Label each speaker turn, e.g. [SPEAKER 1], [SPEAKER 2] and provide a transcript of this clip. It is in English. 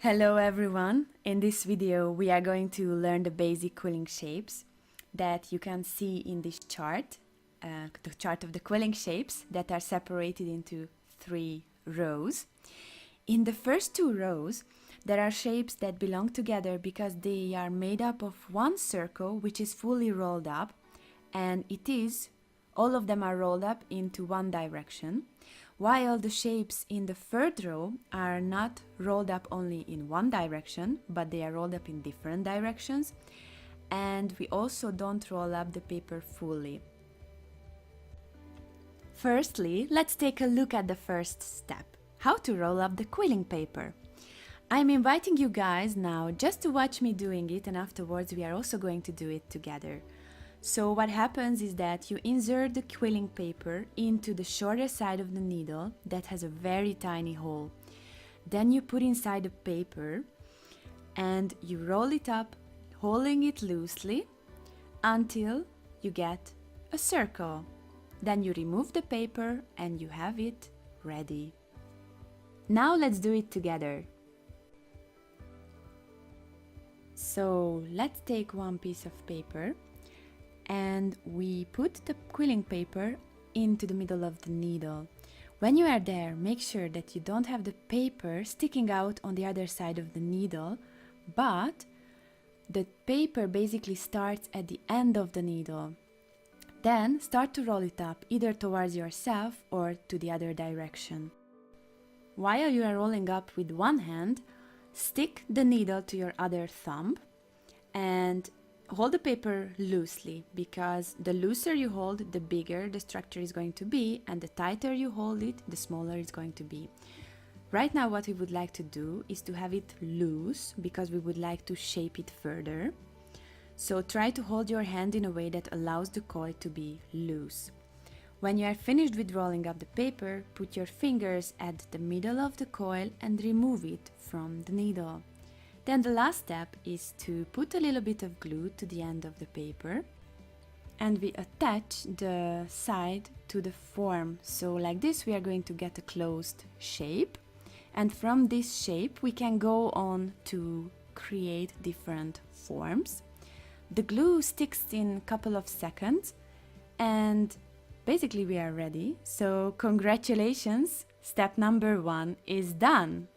[SPEAKER 1] Hello everyone! In this video we are going to learn the basic quilling shapes that you can see in this chart, the chart of the quilling shapes that are separated into 3 rows. In the first 2 rows there are shapes that belong together because they are made up of one circle which is fully rolled up, and all of them are rolled up into one direction, while the shapes in the third row are not rolled up only in one direction, but they are rolled up in different directions, and we also don't roll up the paper fully. Firstly, let's take a look at the first step, how to roll up the quilling paper. I'm inviting you guys now just to watch me doing it, and afterwards we are also going to do it together. So what happens is that you insert the quilling paper into the shorter side of the needle that has a very tiny hole. Then you put inside the paper and you roll it up, holding it loosely until you get a circle. Then you remove the paper and you have it ready. Now let's do it together. So let's take one piece of paper and we put the quilling paper into the middle of the needle. When you are there, make sure that you don't have the paper sticking out on the other side of the needle, but the paper basically starts at the end of the needle. Then start to roll it up either towards yourself or to the other direction. While you are rolling up with one hand, stick the needle to your other thumb and hold the paper loosely, because the looser you hold, the bigger the structure is going to be, and the tighter you hold it, the smaller it's going to be. Right now what we would like to do is to have it loose, because we would like to shape it further. So try to hold your hand in a way that allows the coil to be loose. When you are finished with rolling up the paper, put your fingers at the middle of the coil and remove it from the needle. Then the last step is to put a little bit of glue to the end of the paper, and we attach the side to the form. So like this we are going to get a closed shape, and from this shape we can go on to create different forms. The glue sticks in a couple of seconds and basically we are ready. So congratulations, step number 1 is done!